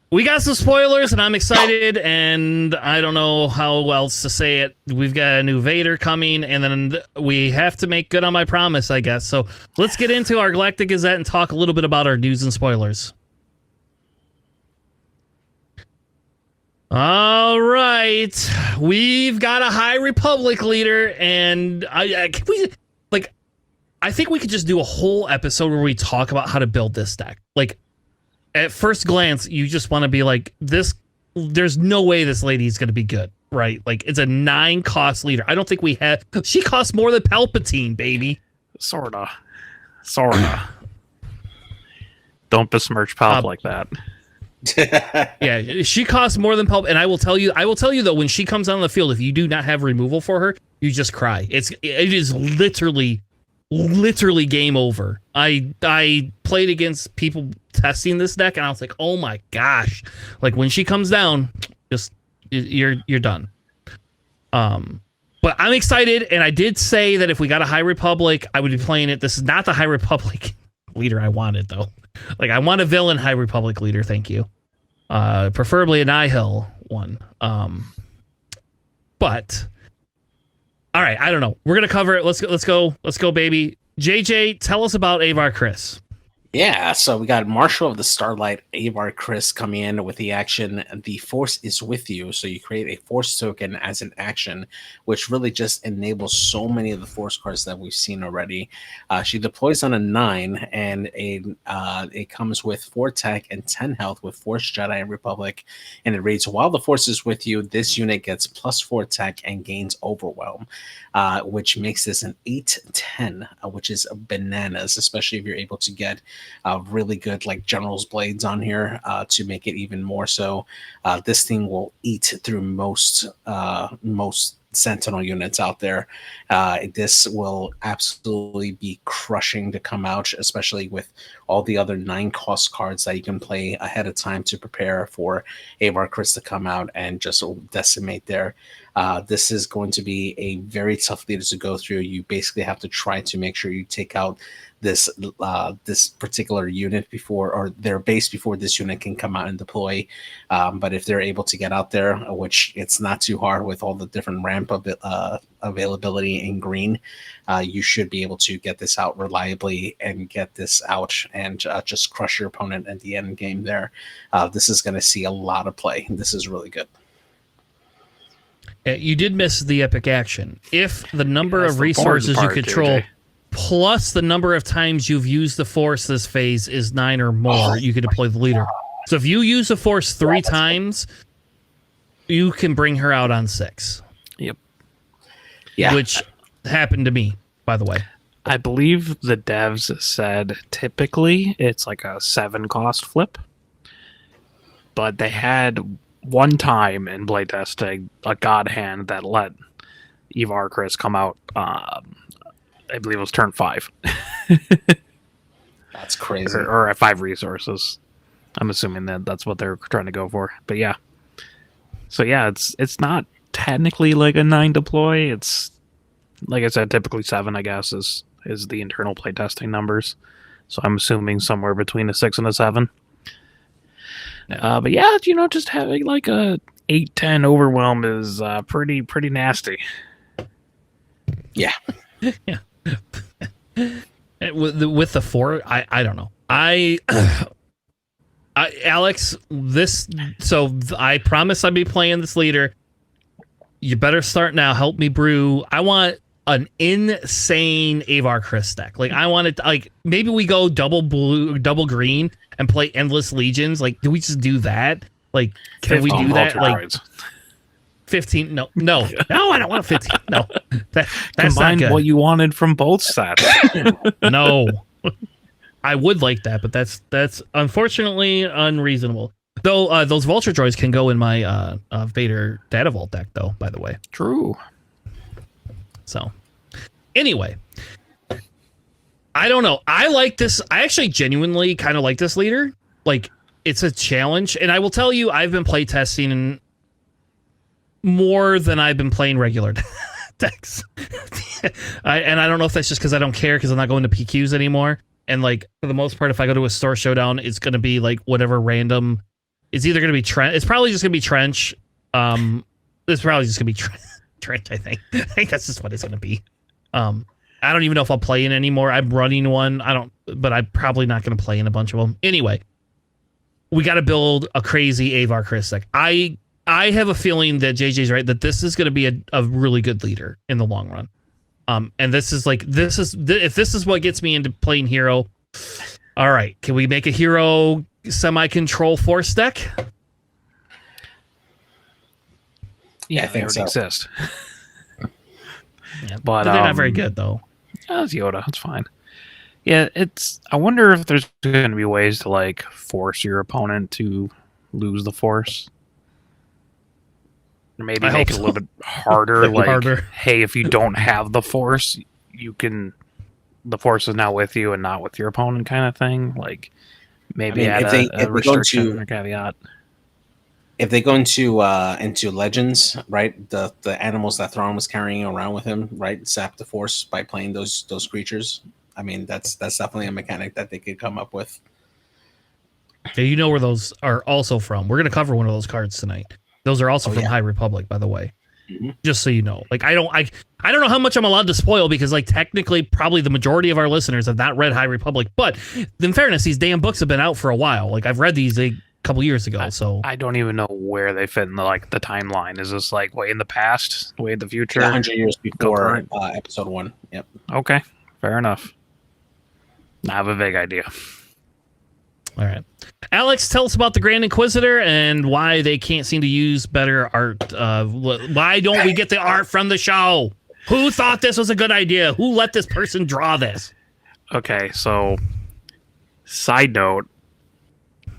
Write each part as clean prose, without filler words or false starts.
we got some spoilers, and I'm excited, and I don't know how else to say it. We've got a new Vader coming, and then we have to make good on my promise, I guess. So let's get into our Galactic Gazette and talk a little bit about our news and spoilers. All right, we've got a High Republic leader, and I think we could just do a whole episode where we talk about how to build this deck. Like, at first glance, you just want to be like, this. There's no way this lady's going to be good, right? Like, it's a 9-cost leader. I don't think we have. She costs more than Palpatine, baby. Sorta. Don't besmirch Palp like that. Yeah, she costs more than Palp, and I will tell you though, when she comes on the field, if you do not have removal for her, you just cry. It is literally game over. I played against people testing this deck, and I was like, oh my gosh, like when she comes down, just you're done. But I'm excited, and I did say that if we got a High Republic, I would be playing it. This is not the High Republic leader I wanted, though. Like, I want a villain High Republic leader, thank you. Preferably an Nihil one. But all right, I don't know. We're gonna cover it. Let's go, baby. JJ, tell us about Avar Chris. Yeah, so we got Marshal of the Starlight, Avar Chris, coming in with the action, The Force is with you. So you create a Force token as an action, which really just enables so many of the Force cards that we've seen already. She deploys on a 9, and it comes with 4 attack and 10 health with Force, Jedi, and Republic. And it reads, while the Force is with you, this unit gets +4 attack and gains Overwhelm, which makes this an 8/10, which is bananas, especially if you're able to get really good like General's Blades on here to make it even more so. This thing will eat through most Sentinel units out there. This will absolutely be crushing to come out, especially with all the other 9-cost cards that you can play ahead of time to prepare for Avar Chris to come out and just decimate there. This is going to be a very tough leader to go through. You basically have to try to make sure you take out this particular unit before, or their base before this unit can come out and deploy. But if they're able to get out there, which it's not too hard with all the different ramp of availability in green, you should be able to get this out reliably and get this out and just crush your opponent at the end game there. This is going to see a lot of play. This is really good. You did miss the epic action. If the number of resources you control, plus the number of times you've used the Force this phase is 9 or more, you can deploy the leader. So if you use the Force 3 times, you can bring her out on 6. Yep. Yeah. Which happened to me, by the way. I believe the devs said typically it's like a 7-cost flip, but they had one time in playtesting a God Hand that let Avar Chris come out. I believe it was turn 5. That's crazy. Or at 5 resources. I'm assuming that's what they're trying to go for. But yeah. So yeah, it's not technically like a 9 deploy. It's, like I said, typically 7, I guess, is the internal playtesting numbers. So I'm assuming somewhere between a 6 and a 7. But yeah, just having like a 8/10 overwhelm is pretty nasty. Yeah. Yeah. With the 4, I don't know. Alex, I promise I'd be playing this leader. You better start now. Help me brew. I want an insane Avar Chris deck. Like, I want it, like, maybe we go double blue, double green and play Endless Legions. Like, do we just do that? Like, can we do that? Like, 15? No, I don't want 15. No, that's combine not good. What you wanted from both sets. No, I would like that, but that's unfortunately unreasonable. Though those Vulture Droids can go in my Vader Data Vault deck, though. By the way, true. So, anyway, I don't know. I like this. I actually genuinely kind of like this leader. Like, it's a challenge, and I will tell you, I've been playtesting more than I've been playing regular decks. I don't know if that's just because I don't care because I'm not going to PQs anymore. And like, for the most part, if I go to a store showdown, it's going to be like whatever random It's either going to be Trench. It's probably just going to be Trench. It's probably just going to be Trench. I think that's just what it's going to be. I don't even know if I'll play in anymore. I'm running one. But I'm probably not going to play in a bunch of them. Anyway, we got to build a crazy Avar Chris deck. I have a feeling that JJ's right, that this is going to be a really good leader in the long run. And if this is what gets me into playing hero, all right, can we make a hero semi-control force deck? Yeah, I think they already so. exist. Yeah, but they're not very good though. That's Yoda. That's fine. Yeah, I wonder if there's going to be ways to like force your opponent to lose the force. Or maybe I make hope it a little bit harder. Like, harder. hey, if you don't have the force, the force is now with you and not with your opponent, kind of thing. Like, maybe add a restriction or caveat. If they go into Legends, right, the animals that Thrawn was carrying around with him, right, sap the force by playing those creatures. I mean, that's definitely a mechanic that they could come up with. Yeah, you know where those are also from. We're going to cover one of those cards tonight. Those are also from High Republic, by the way. Mm-hmm. Just so you know. Like, I don't know how much I'm allowed to spoil, because like technically probably the majority of our listeners have not read High Republic, but in fairness, these damn books have been out for a while. Like, I've read these a couple years ago, so I don't even know where they fit in the timeline. Is this like way in the past, way in the future? 100 years before episode 1. Yep. Okay, fair enough. I have a vague idea. All right. Alex, tell us about the Grand Inquisitor and why they can't seem to use better art. Why don't we get the art from the show? Who thought this was a good idea? Who let this person draw this? Okay, so side note,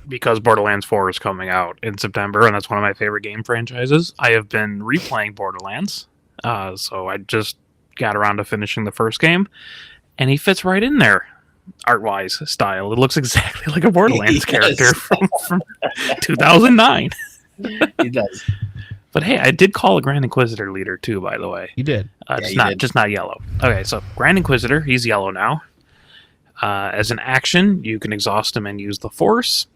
because Borderlands 4 is coming out in September, and that's one of my favorite game franchises, I have been replaying Borderlands. So I just got around to finishing the first game, and he fits right in there. Art-wise, style. It looks exactly like a Borderlands character from 2009. He does. But hey, I did call a Grand Inquisitor leader too, by the way. You did. Just not yellow. Okay, so Grand Inquisitor, he's yellow now. As an action, you can exhaust him and use the Force.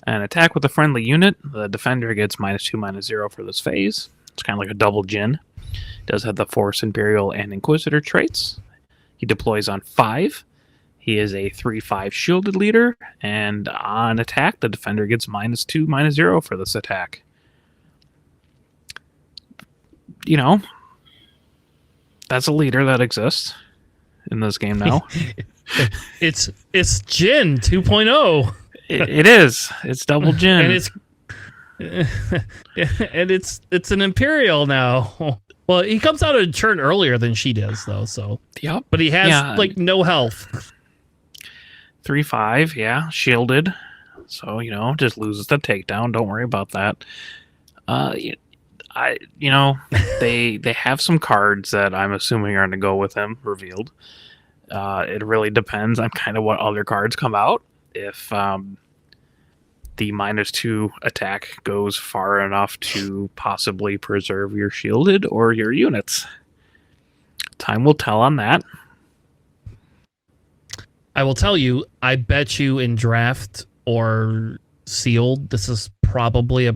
And attack with a friendly unit. The defender gets -2/-0 for this phase. It's kind of like a double Jin. Does have the Force, Imperial, and Inquisitor traits. He deploys on 5. He is a 3/5 shielded leader, and on attack, the defender gets -2/-0 for this attack. You know, that's a leader that exists in this game now. It's Jin 2.0. It is. It's double Jin, and it's an Imperial now. Well, he comes out a turn earlier than she does, though. So yep. But he has like no health. 3/5, yeah, shielded. So, just loses the takedown. Don't worry about that. They have some cards that I'm assuming are going to go with him revealed. It really depends on kind of what other cards come out. If the -2 attack goes far enough to possibly preserve your shielded or your units. Time will tell on that. I will tell you, I bet you in draft or sealed, this is probably a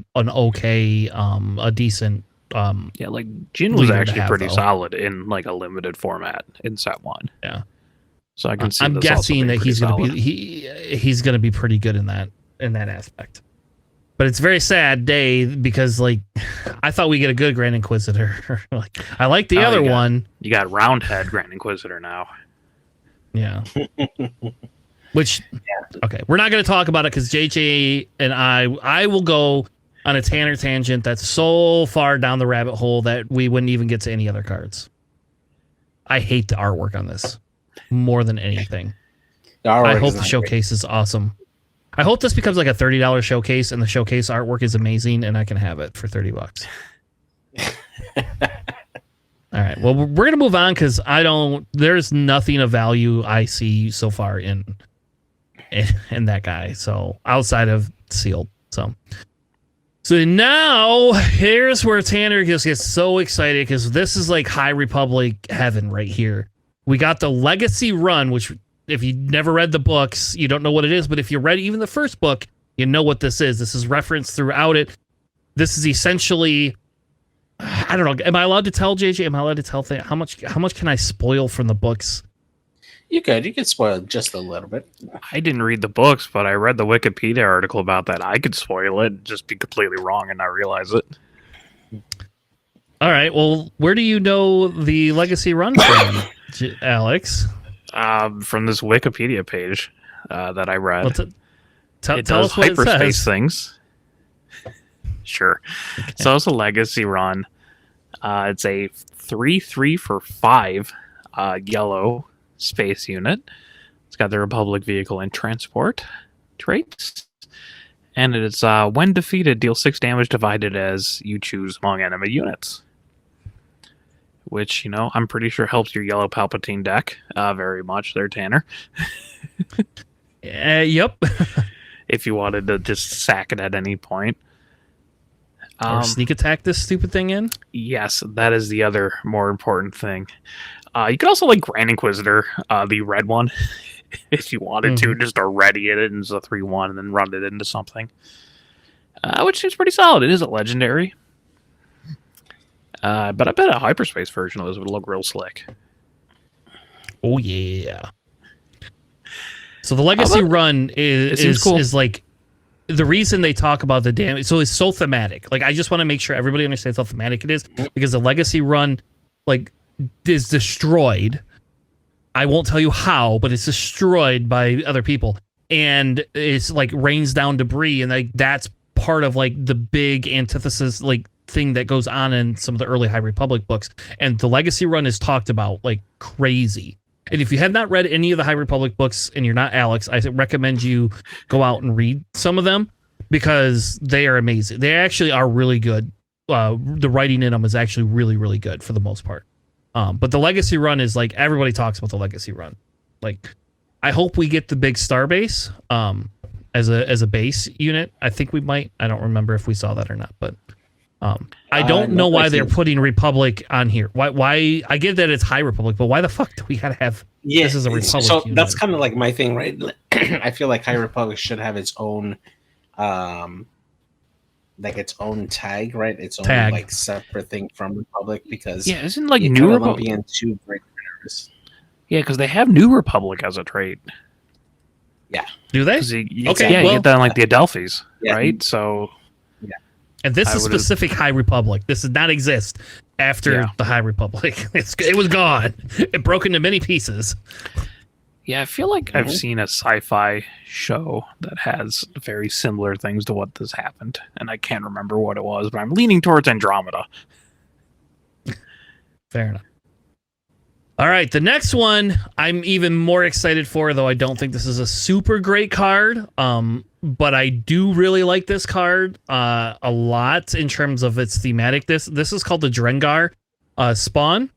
decent. Like Jin was actually pretty solid in like a limited format in set 1. Yeah, so I can see. I'm guessing that he's going to be he's going to be pretty good in that aspect. But it's a very sad day because like I thought we get a good Grand Inquisitor. Like I like the other one. You got Roundhead Grand Inquisitor now. Yeah. Which, okay, we're not going to talk about it because JJ and I will go on a Tanner tangent that's so far down the rabbit hole that we wouldn't even get to any other cards. I hate the artwork on this more than anything. I hope the showcase is awesome. I hope this becomes like a $30 showcase and the showcase artwork is amazing and I can have it for $30. All right. Well, we're going to move on because there's nothing of value I see so far in that guy. So outside of sealed. So now here's where Tanner just gets so excited because this is like High Republic heaven right here. We got the Legacy Run, which if you never read the books, you don't know what it is. But if you read even the first book, You know what this is. This is referenced throughout it. This is essentially, I don't know. Am I allowed to tell, JJ? Am I allowed to tell things? How much can I spoil from the books? You could spoil it just a little bit. I didn't read the books, but I read the Wikipedia article about that. I could spoil it, just be completely wrong and not realize it. All right. Well, where do you know the legacy run from, Alex? From this Wikipedia page that I read. Well, it tell does us what it hyperspace says. things. Sure. Okay. So it's a legacy run. It's a 3/3 for 5 yellow space unit. It's got the Republic vehicle and transport traits. And it's when defeated, deal 6 damage divided as you choose among enemy units. Which, you know, I'm pretty sure helps your yellow Palpatine deck very much there, Tanner. Yep. If you wanted to just sack it at any point. Or sneak attack this stupid thing in? Yes, that is the other more important thing. You could also like Grand Inquisitor, the red one, if you wanted to, just ready it into a 3/1 and then run it into something. Which is pretty solid. It is a legendary. But I bet a hyperspace version of this would look real slick. Oh yeah. So the legacy run is cool. is like the reason they talk about the damage. So it's so thematic. Like I just want to make sure everybody understands how thematic it is, because the legacy run like is destroyed. I won't tell you how, but it's destroyed by other people, and it's like rains down debris, and like that's part of like the big antithesis like thing that goes on in some of the early High Republic books. And the legacy run is talked about like crazy. And if you have not read any of the High Republic books and you're not Alex, I recommend you go out and read some of them, because they are amazing. They actually are really good. The writing in them is actually really, really good for the most part. But the legacy run is like, everybody talks about the legacy run. Like, I hope we get the big star base as a base unit. I think we might. I don't remember if we saw that or not, but I don't know why they're putting Republic on here. Why? I get that it's High Republic, but why the fuck do we gotta have this as a Republic so unit? that's kind of like my thing, right? I feel like High Republic should have its own like its own tag, right? Its own Tag. like separate thing from Republic, because Isn't like you New kind of Republic? lump in two great winners. Yeah, because they have New Republic as a trait. Do they? Okay, you well, get that in like the Adelphis, Yeah. right? So And this I is would've- specific High Republic. This did not exist after the High Republic. It was gone. It broke into many pieces. yeah, I feel like I've seen a sci-fi show that has very similar things to what this happened, and I can't remember what it was, but I'm leaning towards Andromeda. Fair enough. All right, the next one I'm even more excited for, though I don't think this is a super great card. But I do really like this card a lot in terms of its thematic. This is called the Drengar Spawn,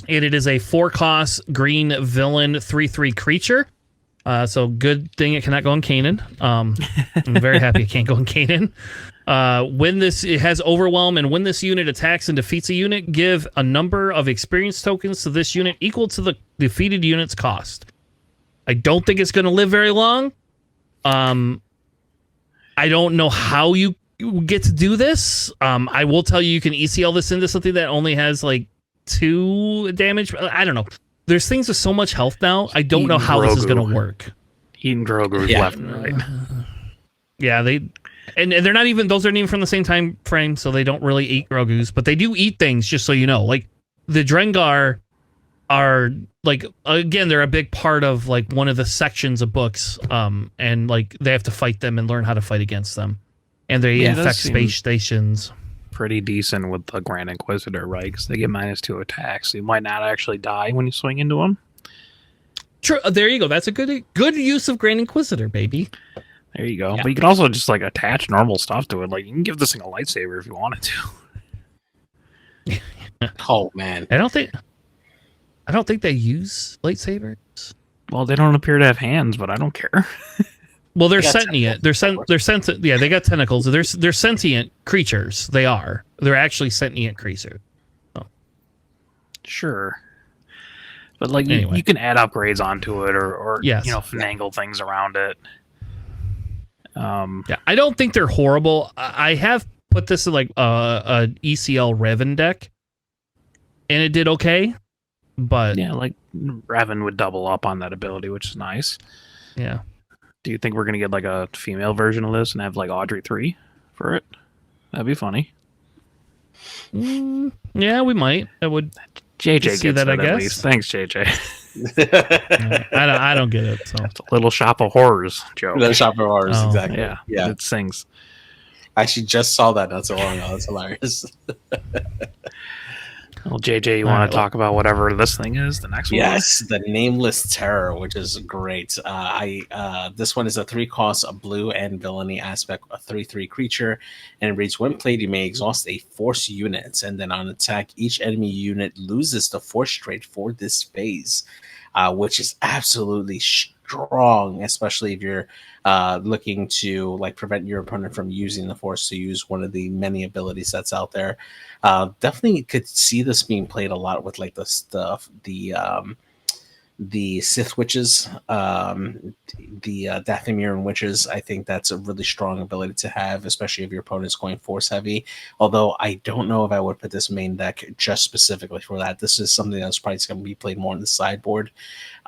and it is a 4-cost green villain 3/3 creature. So good thing it cannot go on Kanan. I'm very happy it can't go on Kanan. It has Overwhelm, and when this unit attacks and defeats a unit, give a number of experience tokens to this unit equal to the defeated unit's cost. I don't think it's going to live very long. I don't know how you get to do this. I will tell you can ECL this into something that only has like 2 damage. I don't know. There's things with so much health now. I don't know how this is going to work. Eating Grogu's left and right. Yeah, and they're not even, those aren't even from the same time frame, so they don't really eat Grogu's, but they do eat things, just so you know. Like the Drengar are like, again, they're a big part of like one of the sections of books, and like they have to fight them and learn how to fight against them, and they infect space stations. Pretty decent with the Grand Inquisitor, right? Because they get -2 attacks. So you might not actually die when you swing into them. True. There you go. That's a good use of Grand Inquisitor, baby. There you go. Yeah. But you can also just like attach normal stuff to it. Like you can give this thing a lightsaber if you wanted to. Oh man, I don't think they use lightsabers. Well, they don't appear to have hands, but I don't care. Well, they're They got sentient. They're sentient. Yeah, they got tentacles. They're sentient creatures. They are. They're actually sentient creatures. Sure. But like Anyway. you can add upgrades onto it or Yes. finagle things around it. Yeah, I don't think they're horrible. I have put this in like a ECL Revan deck, and it did okay. But yeah, like Revan would double up on that ability, which is nice. yeah. Do you think we're gonna get like a female version of this and have like Audrey 3 for it? That'd be funny. Yeah, we might. I would. JJ see gets that, it I at guess. least. Thanks, JJ. I don't get it. So It's a little shop of horrors joke. The Shopper Horrors, Oh, exactly. Yeah, Yeah. it sings. I actually just saw that not so long ago. That's hilarious. Well, JJ, you All want right, to talk about whatever this thing is? The next one? Yes, the Nameless Terror, which is great. This one is a 3-cost, a blue and villainy aspect, a 3/3 creature, and it reads: when played, you may exhaust a force unit, and then on attack, each enemy unit loses the force trait for this phase, which is absolutely strong, especially if you're looking to like prevent your opponent from using the force to use one of the many ability sets out there. Definitely could see this being played a lot with like the Sith witches, the Dathomir witches. I think that's a really strong ability to have, especially if your opponent's going force heavy. Although I don't know if I would put this main deck just specifically for that. This is something that's probably going to be played more in the sideboard.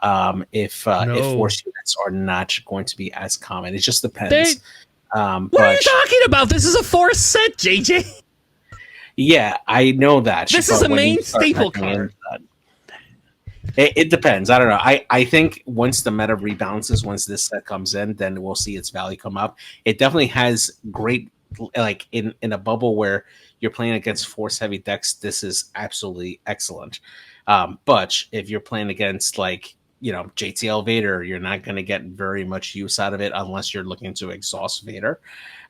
If force units are not going to be as common, it just depends. what are you talking about? This is a force set, JJ. Yeah, I know that. This is a main staple card. It depends. I don't know. I think once the meta rebalances, once this set comes in, then we'll see its value come up. It definitely has great, like in a bubble where you're playing against force heavy decks. This is absolutely excellent. But if you're playing against like JTL Vader, you're not going to get very much use out of it unless you're looking to exhaust Vader.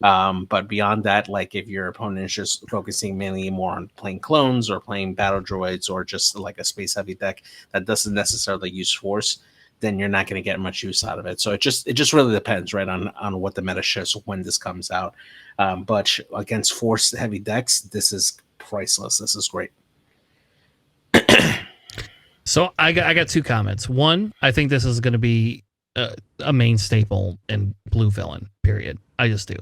But beyond that, like if your opponent is just focusing mainly more on playing clones or playing battle droids or just like a space heavy deck that doesn't necessarily use force, then you're not going to get much use out of it. So it just really depends, right, on what the meta shifts when this comes out. But against force heavy decks, this is priceless. This is great. So I got two comments. One, I think this is going to be a main staple in blue villain, period. I just do.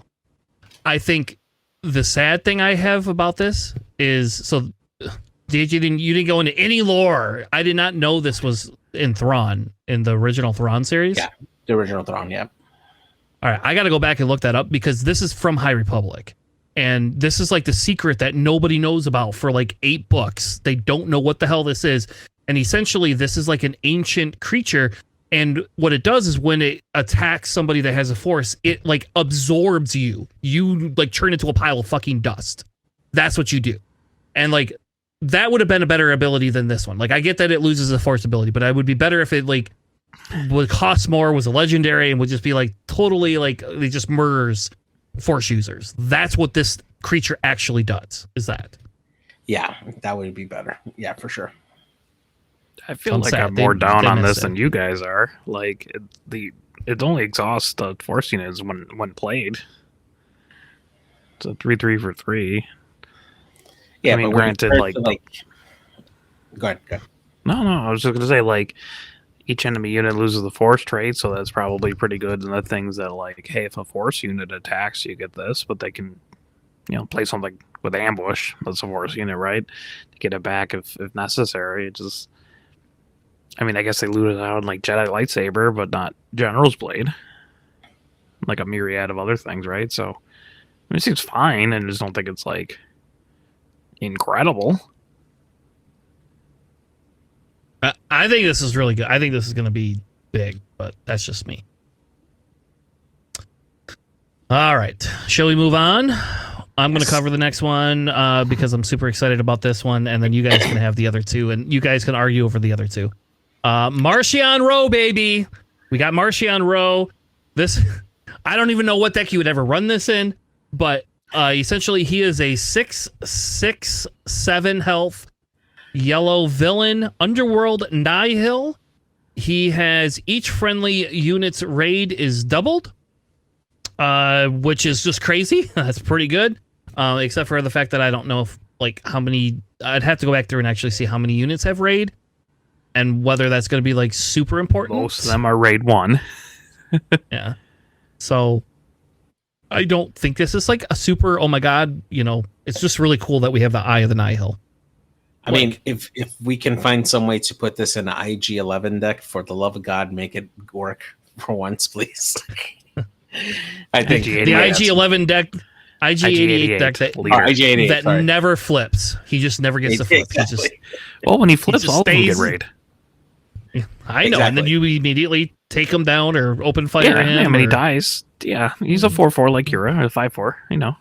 I think the sad thing I have about this is, so you didn't go into any lore. I did not know this was in Thrawn, in the original Thrawn series. Yeah, the original Thrawn, yeah. All right, I got to go back and look that up because this is from High Republic. And this is like the secret that nobody knows about for like 8 books. They don't know what the hell this is. And essentially, this is like an ancient creature. And what it does is when it attacks somebody that has a force, it like absorbs you. You like turn into a pile of fucking dust. That's what you do. And like that would have been a better ability than this one. Like I get that it loses a force ability, but I would be better if it like would cost more, was a legendary, and would just be like totally like it just murders force users. That's what this creature actually does. Is that? Yeah, that would be better. Yeah, for sure. I feel like I'm more down on this than you guys are. Like it only exhausts the force units when played. It's a 3/3 for 3. Yeah, I mean, but granted, like go ahead. No, I was just gonna say like each enemy unit loses the force trait, so that's probably pretty good. And the things that like, hey, if a force unit attacks, you get this, but they can, play something with ambush. That's a force unit, right? To get it back if necessary. It just, I mean, I guess they looted out like Jedi lightsaber, but not General's blade. Like a myriad of other things, right? So I mean, it seems fine, and I just don't think it's like incredible. I think this is really good. I think this is going to be big, but that's just me. All right. Shall we move on? I'm going to cover the next one because I'm super excited about this one, and then you guys can have the other two, and you guys can argue over the other two. Marchion Rowe, baby. We got Marchion Rowe. This, I don't even know what deck you would ever run this in, but essentially he is a 6/7 health yellow villain, Underworld Nihil. He has each friendly unit's raid is doubled, which is just crazy. That's pretty good, except for the fact that I don't know if like how many. I'd have to go back through and actually see how many units have raid, and whether that's going to be like super important. Most of them are raid 1. Yeah. So I don't think this is like a super, oh my God, it's just really cool that we have the Eye of the Nihil. I mean, if we can find some way to put this in an IG-11 deck, for the love of God, make it work for once, please. I think the IG-11 deck, IG-88 deck that never flips. He just never gets to flip. Exactly. When he flips, all of them get raid. I know, and then you immediately take him down or open fire him. When he dies, he's a 4/4 like Kira, or a 5/4.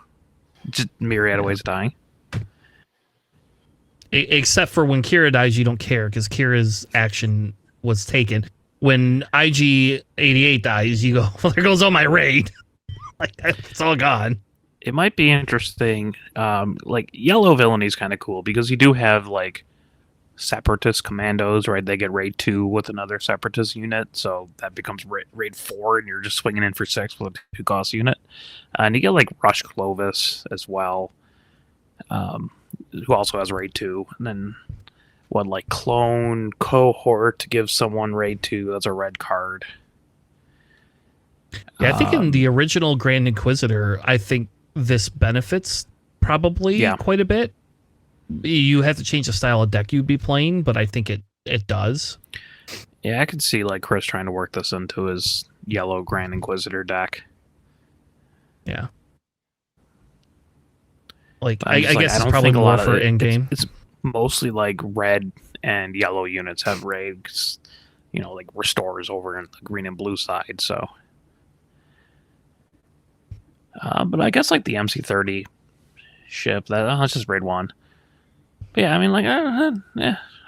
Just myriad of ways of dying. Except for when Kira dies, you don't care because Kira's action was taken. When IG-88 dies, you go, well, there goes all my raid. Like, it's all gone. It might be interesting. Like, yellow villainy is kind of cool because you do have, like, separatist commandos, right? They get raid 2 with another separatist unit, so that becomes raid 4, and you're just swinging in for 6 with a 2-cost unit. And you get, like, Rush Clovis as well. Who also has raid 2, and then clone cohort to give someone raid 2. That's a red card. Yeah, I think in the original Grand Inquisitor, I think this benefits probably quite a bit. You have to change the style of deck you'd be playing, but I think it does. Yeah, I could see like Chris trying to work this into his yellow Grand Inquisitor deck. Yeah. Like, I guess it's probably more for in-game. It's mostly like red and yellow units have raid, 'cause, like restores over in the green and blue side. So, but I guess like the MC-30 ship, that's just raid 1. But yeah, I mean,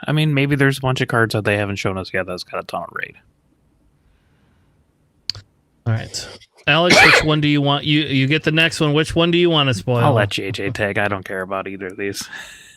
I mean, maybe there's a bunch of cards that they haven't shown us yet that's got a ton of raid. All right. Alex, which one do you want? You get the next one. Which one do you want to spoil? I'll let JJ take. I don't care about either of these.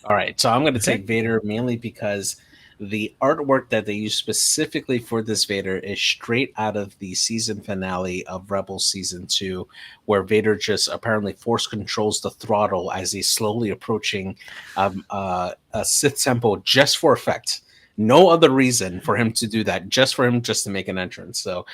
All right, so I'm going to take Vader mainly because the artwork that they use specifically for this Vader is straight out of the season finale of Rebels Season 2, where Vader just apparently force controls the throttle as he's slowly approaching a Sith temple just for effect. No other reason for him to do that, just to make an entrance. So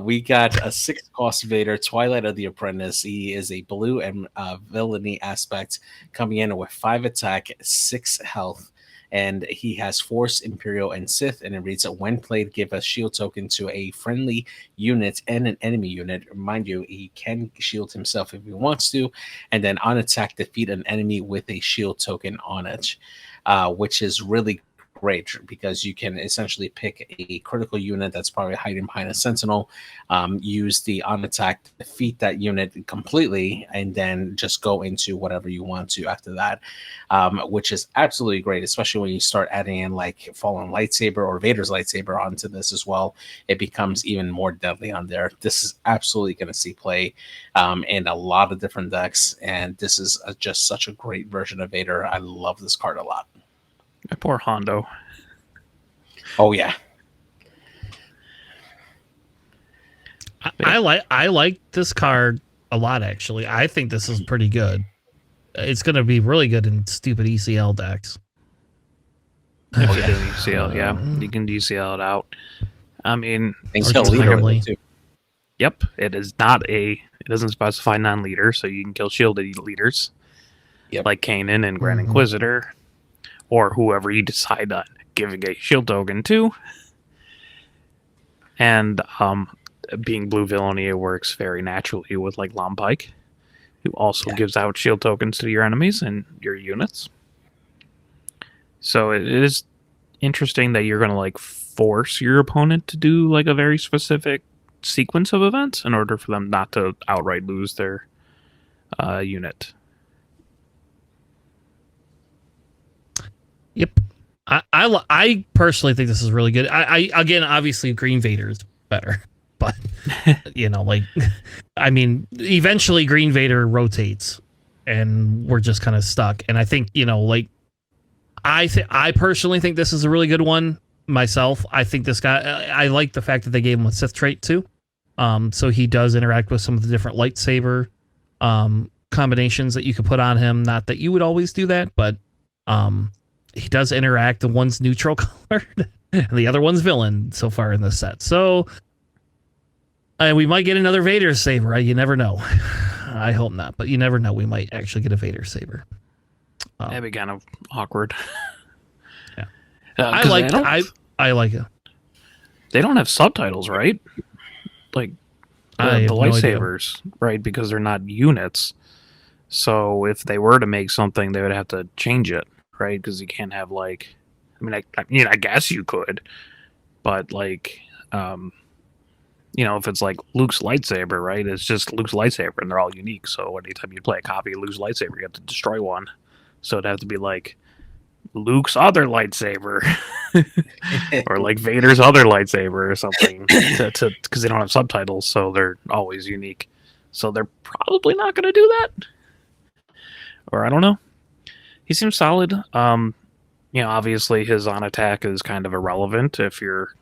we got a 6-cost Vader, Twilight of the Apprentice. He is a blue and villainy aspect, coming in with 5 attack, 6 health, and he has Force, Imperial, and Sith. And it reads that when played, give a shield token to a friendly unit and an enemy unit. Mind you, he can shield himself if he wants to, and then on attack, defeat an enemy with a shield token on it, which is really great because you can essentially pick a critical unit that's probably hiding behind a sentinel, use the on attack to defeat that unit completely, and then just go into whatever you want to after that, which is absolutely great, especially when you start adding in like Fallen Lightsaber or Vader's Lightsaber onto this as well. It becomes even more deadly on there. This is absolutely going to see play in a lot of different decks, and this is just such a great version of Vader. I love this card a lot. My poor Hondo. Oh yeah. I like this card a lot, actually. I think this is pretty good. It's going to be really good in stupid ECL decks. If you're doing ECL, yeah, you can DCL it out. I mean, yep, it is not it doesn't specify non-leader, so you can kill shielded leaders, like Kanan and Grand Inquisitor, or whoever you decide on giving a shield token to. And being blue villainy, it works very naturally with like Lompike, who also gives out shield tokens to your enemies and your units. So it is interesting that you're going to like force your opponent to do like a very specific sequence of events in order for them not to outright lose their unit. Yep. I personally think this is really good. I again, obviously Green Vader is better, but I mean, eventually Green Vader rotates and we're just kind of stuck. And I think, I personally think this is a really good one myself. I think this guy, I like the fact that they gave him a Sith trait too. So he does interact with some of the different lightsaber combinations that you could put on him. Not that you would always do that, but he does interact. The one's neutral colored and the other one's villain so far in the set. So We might get another Vader saber. You never know. I hope not, but you never know. We might actually get a Vader saber. That'd be kind of awkward. Yeah. 'Cause I like it. They don't have subtitles, right? Like I the have no idea. lightsabers, right? Because they're not units. So if they were to make something, they would have to change it, right? Because you can't have like, I mean, I guess you could, but like, if it's like Luke's lightsaber, right? It's just Luke's lightsaber, and they're all unique. So anytime you play a copy of Luke's lightsaber, you have to destroy one. So it'd have to be like Luke's other lightsaber, or like Vader's other lightsaber, or something, because they don't have subtitles, so they're always unique. So they're probably not going to do that, or I don't know. He seems solid. Obviously his on attack is kind of irrelevant if you're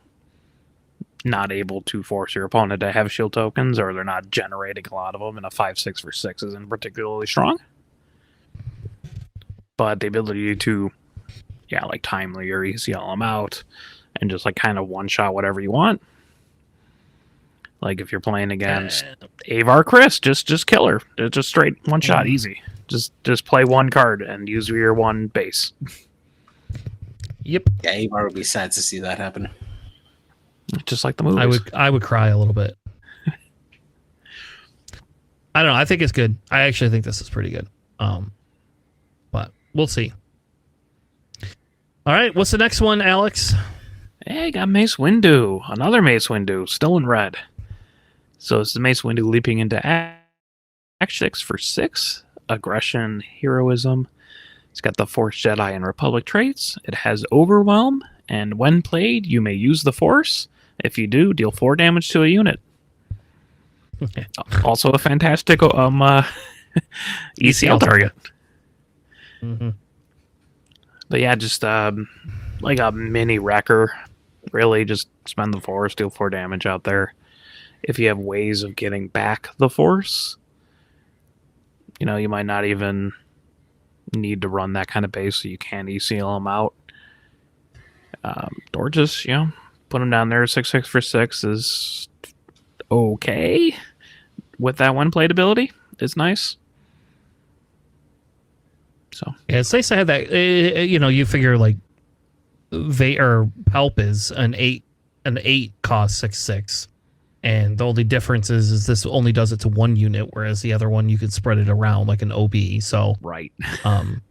not able to force your opponent to have shield tokens, or they're not generating a lot of them, and a 5/6 for 6 isn't particularly strong. But the ability to, like timely or ECL them out, and just like kind of one shot whatever you want. Like if you're playing against Avar Chris, just kill her. Just straight one shot, easy. Just play one card and use your one base. Yep. Yeah, Avar would be sad to see that happen. Just like the movies. I would cry a little bit. I don't know. I think it's good. I actually think this is pretty good. But we'll see. All right, what's the next one, Alex? Hey, I got Mace Windu. Another Mace Windu, still in red. So it's the Mace Windu leaping into Act 6 for 6. Aggression, heroism. It's got the Force, Jedi, and Republic traits. It has Overwhelm, and when played, you may use the Force. If you do, deal 4 damage to a unit. Also a fantastic ECL target. Mm-hmm. But yeah, just like a mini wrecker. Really, just spend the Force, deal 4 damage out there. If you have ways of getting back the Force, you might not even need to run that kind of base, so you can ECL them out. Or just, put them down there. 6/6 for 6 is okay with that one played ability. It's nice. So yeah, it's nice to have that. You figure like Palp is an 8 cost 6/6, and the only difference is this only does it to one unit, whereas the other one you can spread it around like an OB. So right. And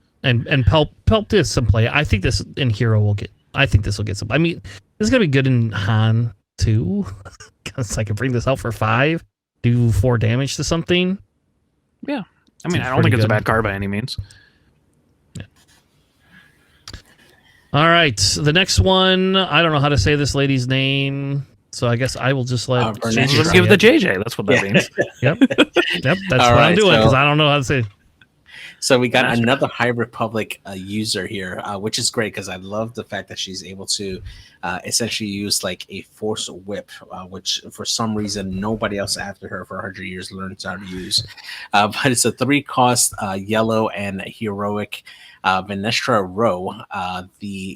Palp does some play. I think this in Hero will get. I think this will get some. I mean, this is gonna be good in Han too, because I can bring this out for 5, do 4 damage to something. Yeah, I mean, I don't think it's a bad card by any means. All right, the next one. I don't know how to say this lady's name, so I guess I will just let. Let's give it the JJ. That's what that means. Yep. That's what I'm doing because I don't know how to say. So we got another High Republic user here, which is great because I love the fact that she's able to essentially use like a Force Whip, which for some reason nobody else after her for 100 years learned how to use. But it's a 3-cost yellow and a heroic Venestra Row,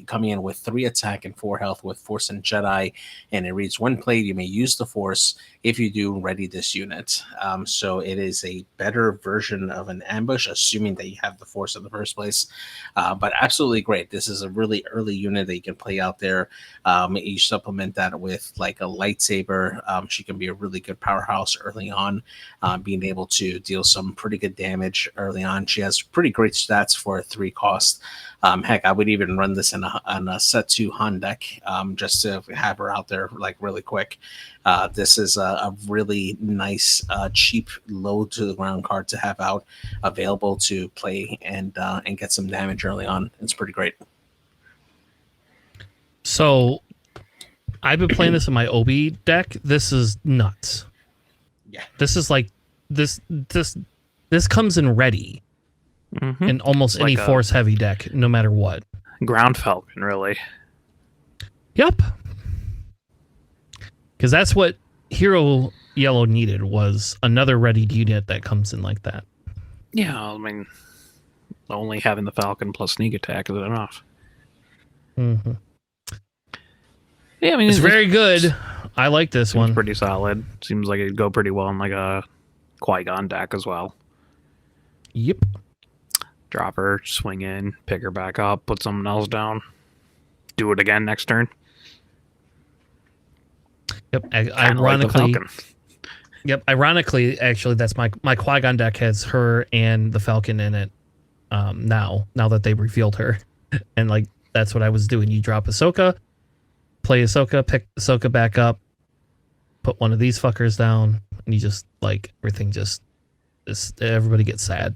coming in with 3 attack and 4 health with Force and Jedi, and it reads, when played, you may use the Force. If you do, ready this unit. So it is a better version of an ambush, assuming that you have the Force in the first place. But absolutely great. This is a really early unit that you can play out there. You supplement that with like a lightsaber. She can be a really good powerhouse early on, being able to deal some pretty good damage early on. She has pretty great stats for a 3-cost. Heck, I would even run this in a set 2 Han deck, just to have her out there like really quick. This is a really nice, cheap, low to the ground card to have out, available to play and get some damage early on. It's pretty great. So, I've been playing this in my OB deck. This is nuts. Yeah, this is like this comes in ready in almost any Force heavy deck, no matter what. Ground Falcon, really. Yep. Because that's what Hero Yellow needed, was another ready unit that comes in like that. Yeah, I mean, only having the Falcon plus sneak attack is enough. Mm-hmm. Yeah, I mean, it's very good. I like this Seems one. pretty solid. Seems like it'd go pretty well in like a Qui-Gon deck as well. Yep. Drop her, swing in, pick her back up, put something else down, do it again next turn. Yep. Kinda like the Ironically, Falcon. yep. Ironically, actually, that's my Qui-Gon deck has her and the Falcon in it. Now that they revealed her, and like that's what I was doing. You drop Ahsoka, play Ahsoka, pick Ahsoka back up, put one of these fuckers down, and you just like everything just everybody gets sad.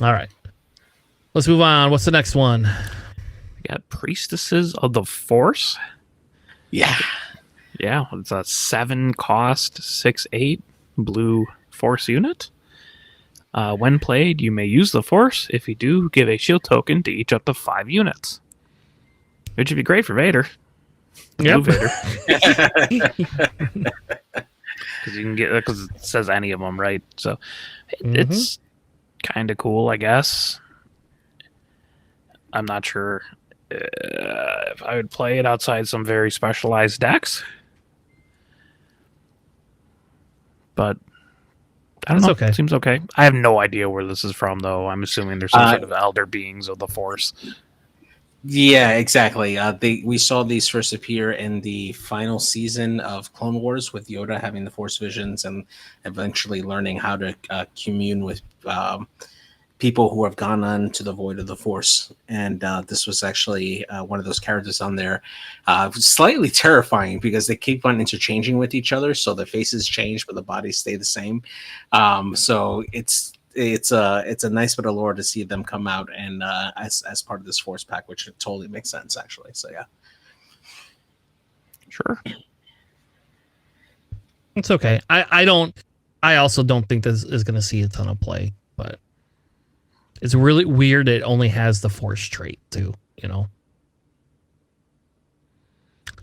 All right, let's move on. What's the next one? We got Priestesses of the Force. Yeah. Yeah, it's a 7 cost, 6/8 blue Force unit. When played, you may use the Force. If you do, give a shield token to each up to 5 units. Which would be great for Vader. Yep. Blue Vader. Because you can get, because it says any of them, right? So it's kind of cool, I guess. I'm not sure if I would play it outside some very specialized decks. But I don't know. okay. Seems okay. I have no idea where this is from, though. I'm assuming there's some sort of elder beings of the Force. Yeah, exactly. We saw these first appear in the final season of Clone Wars with Yoda having the Force visions and eventually learning how to commune with people who have gone on to the void of the Force. And this was actually one of those characters on there. Slightly terrifying because they keep on interchanging with each other, so the faces change but the bodies stay the same. So it's a nice bit of lore to see them come out and as part of this Force pack, which totally makes sense actually. So yeah, Sure. It's okay. I also don't think this is going to see a ton of play, but it's really weird. It only has the Force trait too, you know.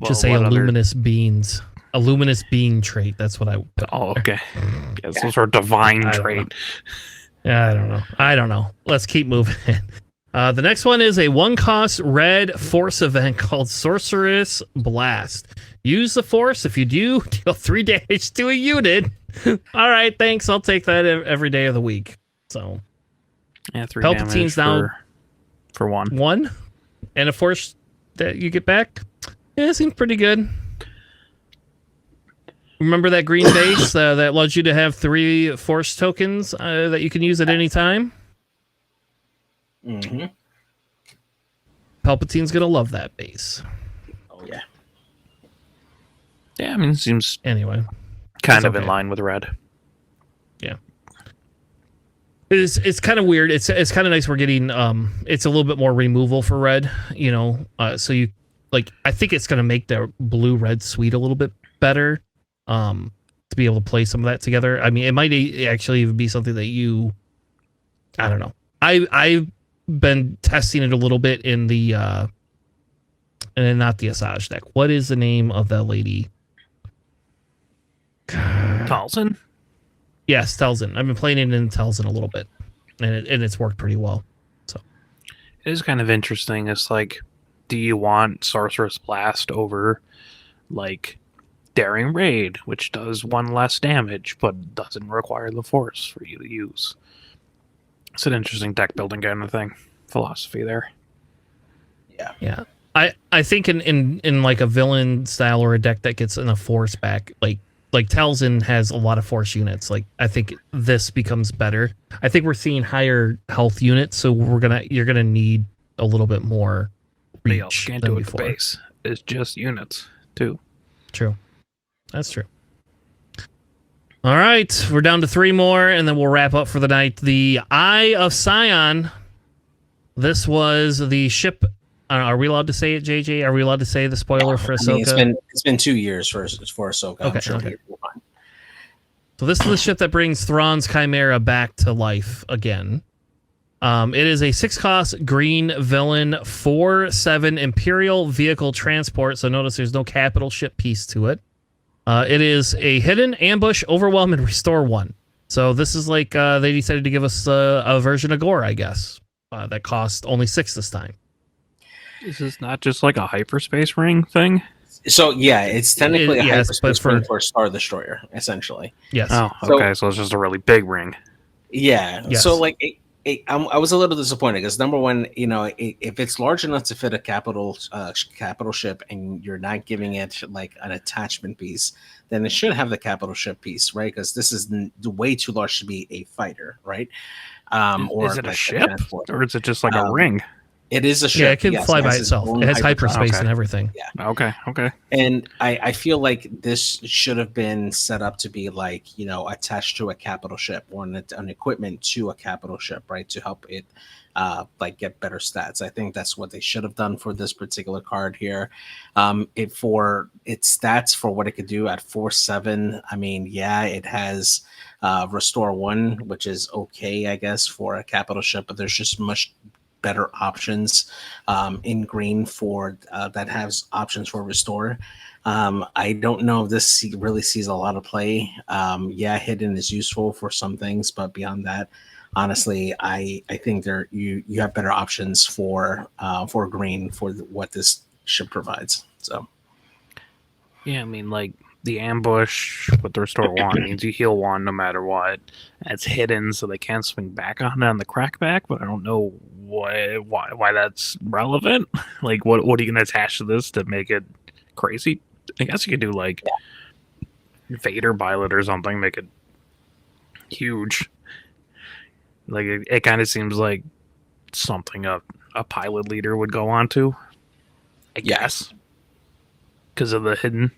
Well, Just say what a other- luminous beings, a luminous being trait. That's what I. Oh, okay. Yeah, some sort of divine I don't trait. Yeah, I don't know. Let's keep moving. The next one is a 1-cost red Force event called Sorceress Blast. Use the Force. If you do, deal 3 damage to a unit. All right, thanks. I'll take that every day of the week. So Yeah, 3 Palpatine's damage now for 1. 1 and a Force that you get back. Yeah, it seems pretty good. Remember that green base that allows you to have 3 Force tokens that you can use at any time? mm-hmm. Palpatine's gonna love that base. Oh yeah. Yeah, I mean, it seems Anyway, kind it's of in okay. line with red. Yeah, it's kind of weird. It's kind of nice. We're getting it's a little bit more removal for red. You know, so you like. I think it's gonna make the blue red suite a little bit better. To be able to play some of that together. I mean, it might actually even be something that you. I don't know. I've been testing it a little bit in the and not the Asajj deck. What is the name of that lady? Talzin? Yes, Telzin. I've been playing it in Telzin a little bit, and it's worked pretty well. So It is kind of interesting. It's like, do you want Sorceress Blast over, like, Daring Raid, which does 1 less damage, but doesn't require the Force for you to use? It's an interesting deck building kind of thing. Philosophy there. yeah, I think in like a villain style or a deck that gets enough Force back, like Telzin has a lot of Force units. Like I think this becomes better. I think we're seeing higher health units, so you're gonna need a little bit more But you also reach can't than do it before. for base. It's just units, too. True. That's true. All right, we're down to 3 more, and then we'll wrap up for the night. The Eye of Sion. This was the ship. Are we allowed to say it, JJ? Are we allowed to say the spoiler for Ahsoka? I mean, it's been 2 years for Ahsoka. Okay, I'm sure okay. we'll find. So this is the ship that brings Thrawn's Chimera back to life again. It is a 6-cost green villain 4/7 Imperial vehicle transport. So notice there's no capital ship piece to it. It is a hidden, ambush, overwhelm, and restore 1. So this is like they decided to give us a version of Gore, I guess, that cost only 6 this time. Is this not just like a hyperspace ring thing? So yeah, it's technically a Yes, but hyperspace ring for a Star Destroyer, essentially. yes, Oh, So- okay. So it's just a really big ring. Yeah. Yes. So like, I was a little disappointed because number one, if it's large enough to fit a capital ship, and you're not giving it like an attachment piece, then it should have the capital ship piece, right? Because this is way too large to be a fighter, right? Or Is it a like ship, transport. or is it just like a Um, ring? It is a ship. yeah, it can yes, fly by has its itself. own It has hyperspace Okay. and everything. Okay. And I feel like this should have been set up to be like, attached to a capital ship, or an equipment to a capital ship, right? To help it like get better stats. I think that's what they should have done for this particular card here. For its stats for what it could do at 4/7, I mean, yeah, it has Restore 1, which is okay, I guess, for a capital ship, but there's just much better options in green for that has options for restore. I don't know if this really sees a lot of play. Yeah, hidden is useful for some things, but beyond that, honestly, I think you have better options for green for what this ship provides. So Yeah, I mean, like the ambush with the restore one means you heal one no matter what. It's hidden, so they can't swing back on it on the crackback. But I don't know why that's relevant. Like, what are you gonna attach to this to make it crazy? I guess you could do like Vader Violet or something, make it huge. Like it kind of seems like something a pilot leader would go on to. I guess because of the hidden.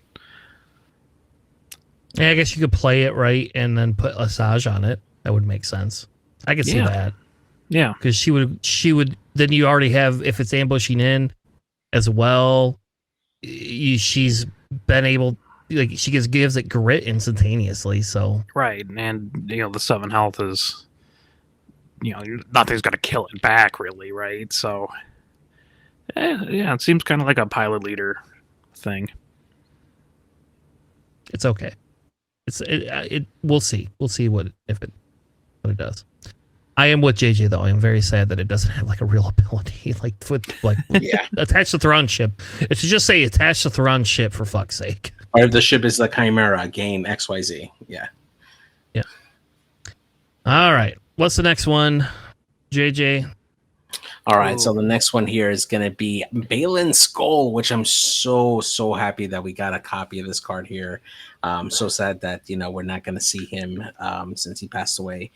Yeah, I guess you could play it right and then put Asajj on it. That would make sense. I could see Yeah. that. Yeah. Because she would. Then you already have, if it's ambushing in as well. She's been able, like, she gives it grit instantaneously. So Right, and the 7 health is, nothing's gonna kill it back, really, right? So, yeah, it seems kind of like a pilot leader thing. it's okay. We'll see. We'll see what it does. I am with JJ though. I am very sad that it doesn't have like a real ability, like yeah, attach the Thrawn ship. It should just say attach the Thrawn ship for fuck's sake. or if the ship is the Chimera, gain XYZ. Yeah. All right. What's the next one, JJ? All right, so the next one here is going to be Balin Skull, which I'm so happy that we got a copy of this card here. So sad that we're not going to see him since he passed away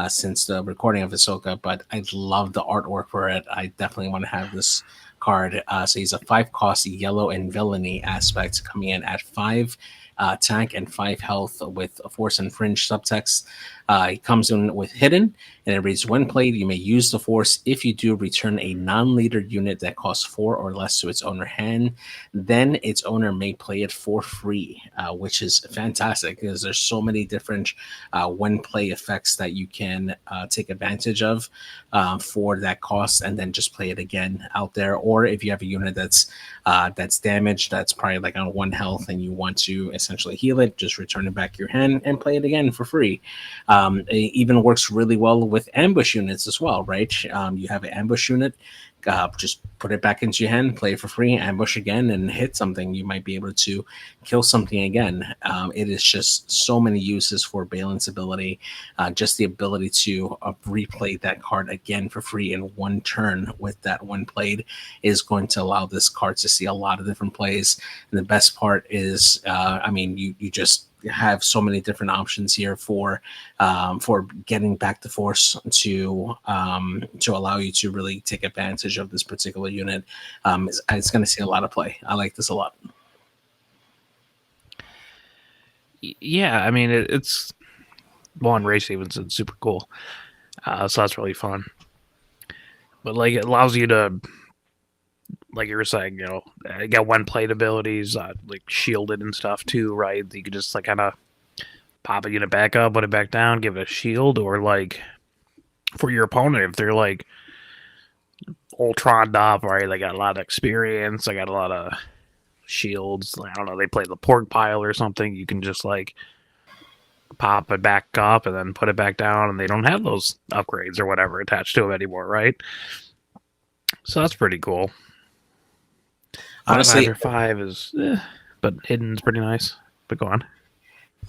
since the recording of Ahsoka, but I love the artwork for it. I definitely want to have this card. So he's a 5-cost yellow and villainy aspect coming in at 5 attack and 5 health with a Force and Fringe subtext. He comes in with hidden, and it reads, when played, you may use the Force. If you do, return a non-leader unit that costs 4 or less to its owner hand. Then its owner may play it for free, which is fantastic because there's so many different when play effects that you can take advantage of for that cost, and then just play it again out there. Or if you have a unit that's damaged, that's probably like on 1 health, and you want to essentially heal it, just return it back to your hand and play it again for free. It even works really well with ambush units as well, right? You have an ambush unit, just put it back into your hand, play it for free, ambush again, and hit something. You might be able to kill something again. It is just so many uses for Balin's ability. Just the ability to replay that card again for free in 1 turn with that when played is going to allow this card to see a lot of different plays. And the best part is, you just have so many different options here for getting back the Force to allow you to really take advantage of this particular unit. It's going to see a lot of play. I like this a lot. Yeah, I mean, it's one Ray Stevenson's super cool, so that's really fun. But like, it allows you to, like you were saying, get one plate abilities, like shielded and stuff too, right? You could just like kind of pop a unit back up, put it back down, give it a shield, or like for your opponent, if they're like Ultroned up, right? They got a lot of experience, they got a lot of shields. I don't know, they play the pork pile or something. You can just like pop it back up and then put it back down, and they don't have those upgrades or whatever attached to them anymore, right? So that's pretty cool. Honestly, Five 5 is, but hidden's pretty nice. But go on.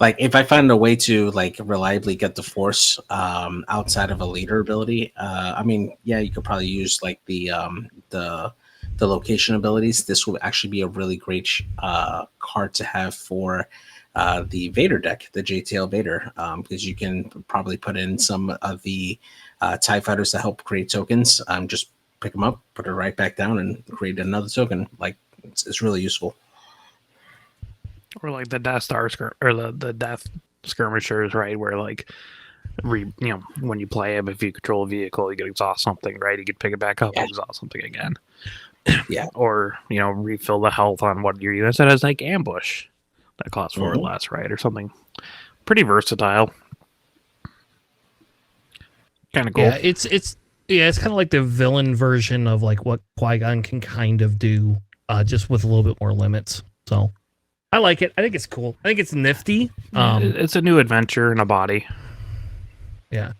like if I find a way to like reliably get the force outside of a leader ability, I mean, yeah, you could probably use like the location abilities. This will actually be a really great card to have for the Vader deck, the JTL Vader, because you can probably put in some of the TIE fighters that help create tokens. Just pick them up, put it right back down, and create another token. Like it's really useful. Or like the Death Star or the Death skirmishers, right? Where like, when you play him, if you control a vehicle, you can exhaust something, right? You can pick it back up and exhaust something again. Yeah. Or, refill the health on what your units that has like ambush that costs 4 or less, right? Or something pretty versatile. Kind of cool. Yeah, it's kind of like the villain version of like what Qui-Gon can kind of do, just with a little bit more limits. So I like it. I think it's cool. I think it's nifty. It's a new adventure in a body. Yeah.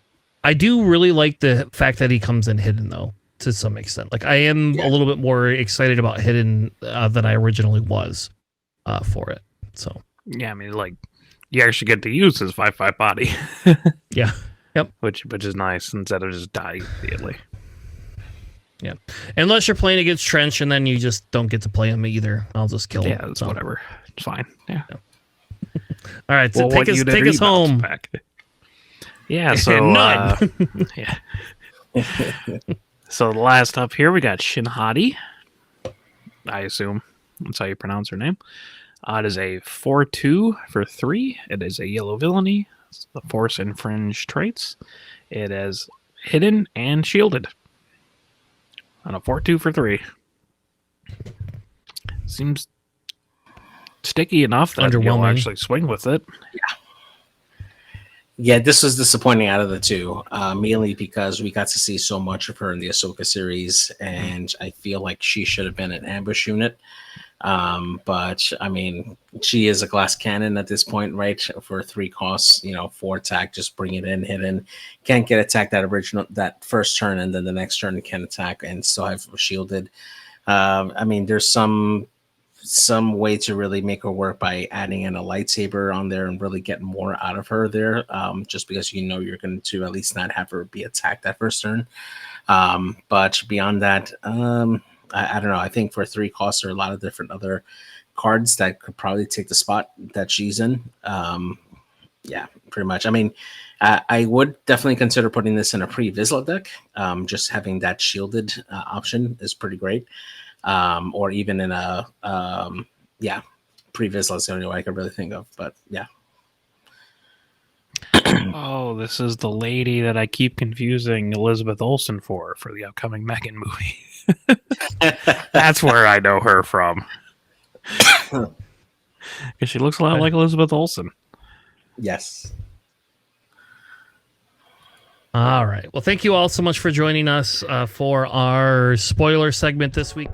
I do really like the fact that he comes in hidden, though, to some extent. Like, I am a little bit more excited about hidden than I originally was for it. So, yeah, I mean, like, you actually get to use his 5/5 body. yeah. Yep. Which is nice instead of just dying immediately. Yeah. Unless you're playing against Trench and then you just don't get to play him either. I'll just kill him. Yeah, it's whatever. It's fine. Yeah. All right. So take us home. Back? Yeah. So, yeah. So, the last up here, we got Shinhati. I assume that's how you pronounce her name. It is a 4/2 for 3. It is a yellow villainy. It's the Force and Fringe traits. It is hidden and shielded. On a 4/2 for 3. Seems sticky enough that you'll actually swing with it. Yeah, this was disappointing out of the two, mainly because we got to see so much of her in the Ahsoka series, and I feel like she should have been an ambush unit. But I mean, she is a glass cannon at this point, right? For 3 costs, 4 attack, just bring it in, hidden. Can't get attacked that first turn, and then the next turn it can attack and still have shielded. I mean, there's some way to really make her work by adding in a lightsaber on there and really get more out of her there, just because you're going to at least not have her be attacked that first turn. But beyond that, I don't know. I think for 3 costs, there are a lot of different other cards that could probably take the spot that she's in. Yeah, pretty much. I mean, I would definitely consider putting this in a pre-Vizsla deck. Just having that shielded option is pretty great. Or even in a pre-Vizsla is the only way I could really think of. But yeah. Oh, this is the lady that I keep confusing Elizabeth Olsen for the upcoming Megan movie. That's where I know her from. Because she looks a lot like Elizabeth Olsen. Yes. All right. Well, thank you all so much for joining us for our spoiler segment this week.